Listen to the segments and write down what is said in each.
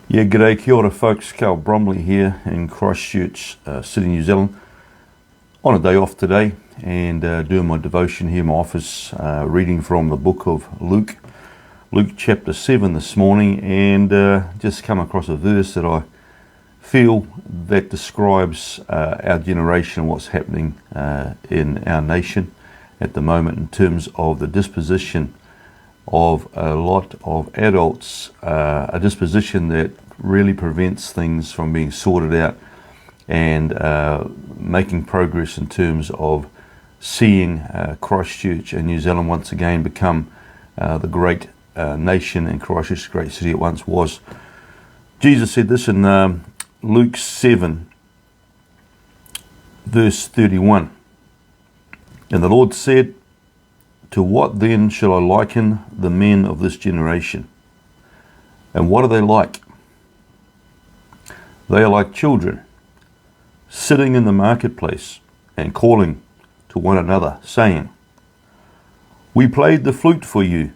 Yeah, g'day, kia ora folks. Carl Bromley here in Christchurch, City, New Zealand. On a day off today and doing my devotion here in my office, reading from the book of Luke chapter 7 this morning, and just come across a verse that I feel that describes our generation, what's happening in our nation at the moment in terms of the disposition of a lot of adults, a disposition that really prevents things from being sorted out and making progress in terms of seeing Christchurch and New Zealand once again become the great nation and Christchurch, the great city it once was. Jesus said this in Luke 7, verse 31. And the Lord said, "To what then shall I liken the men of this generation? And what are they like? They are like children, sitting in the marketplace and calling to one another, saying, We played the flute for you,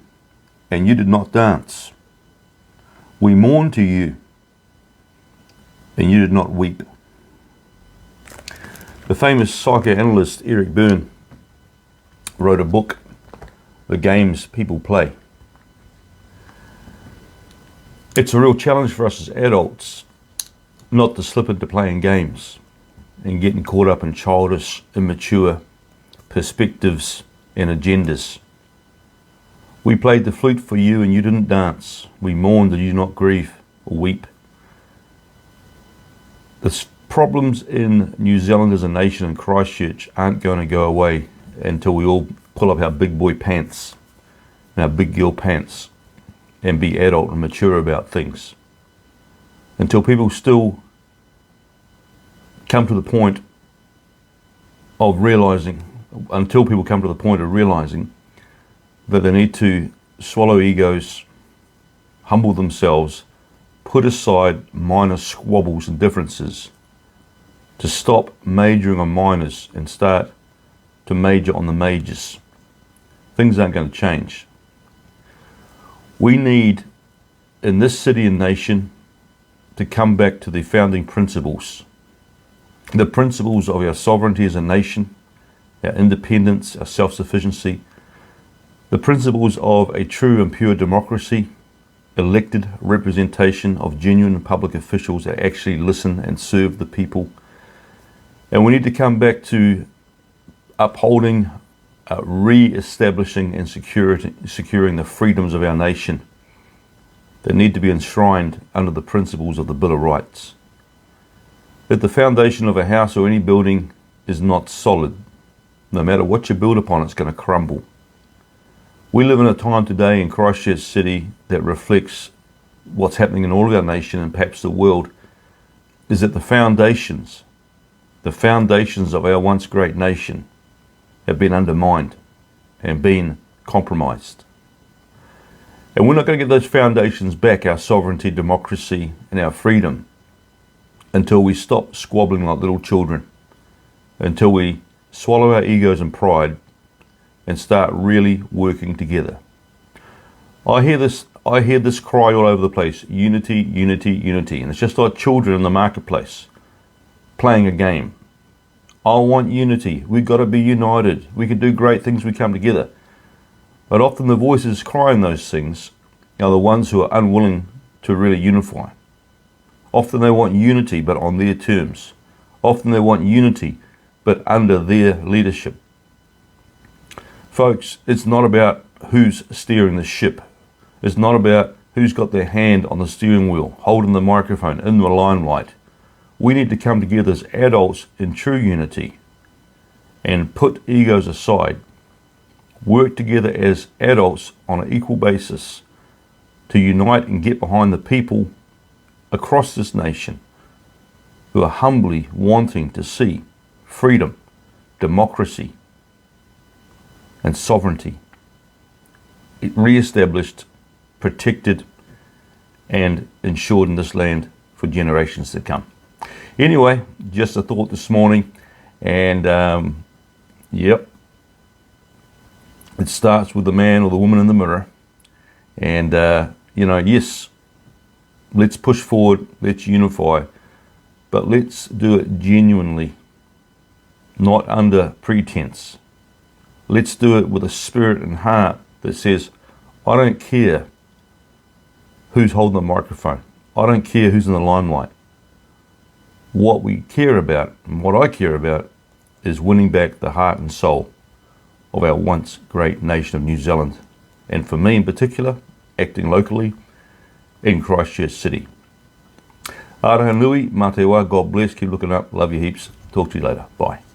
and you did not dance. We mourned to you, and you did not weep." The famous psychoanalyst Eric Berne wrote a book, The Games People Play. It's a real challenge for us as adults not to slip into playing games and getting caught up in childish, immature perspectives and agendas. We played the flute for you and you didn't dance. We mourned and you did not grieve or weep. The problems in New Zealand as a nation and Christchurch aren't going to go away until we all pull up our big boy pants and our big girl pants and be adult and mature about things. Until people still come to the point of realizing, that they need to swallow egos, humble themselves, put aside minor squabbles and differences, to stop majoring on minors and start to major on the majors. Things aren't going to change. We need, in this city and nation, to come back to the founding principles. The principles of our sovereignty as a nation, our independence, our self-sufficiency, the principles of a true and pure democracy, elected representation of genuine public officials that actually listen and serve the people. And we need to come back to upholding, re-establishing and securing the freedoms of our nation that need to be enshrined under the principles of the Bill of Rights. If the foundation of a house or any building is not solid, no matter what you build upon, it's going to crumble. We live in a time today in Christchurch City that reflects what's happening in all of our nation and perhaps the world, is that the foundations of our once great nation have been undermined and been compromised. And we're not going to get those foundations back, our sovereignty, democracy, and our freedom, until we stop squabbling like little children, until we swallow our egos and pride and start really working together. I hear this cry all over the place: unity, unity, unity. And it's just like children in the marketplace playing a game. I want unity. We've got to be united. We can do great things if we come together. But often the voices crying those things are the ones who are unwilling to really unify. Often they want unity, but on their terms. Often they want unity, but under their leadership. Folks, it's not about who's steering the ship. It's not about who's got their hand on the steering wheel, holding the microphone, in the limelight. We need to come together as adults in true unity and put egos aside. Work together as adults on an equal basis to unite and get behind the people across this nation who are humbly wanting to see freedom, democracy, and sovereignty re-established, protected, and ensured in this land for generations to come. Anyway, just a thought this morning, and yep, it starts with the man or the woman in the mirror, and yes, Let's push forward, let's unify, but let's do it genuinely, not under pretense. Let's do it with a spirit and heart that says, I don't care who's holding the microphone. I don't care who's in the limelight. What we care about, and what I care about, is winning back the heart and soul of our once great nation of New Zealand. And for me in particular, acting locally in Christchurch City. Araha nui, mā te wā, God bless, keep looking up, love you heaps, talk to you later, bye.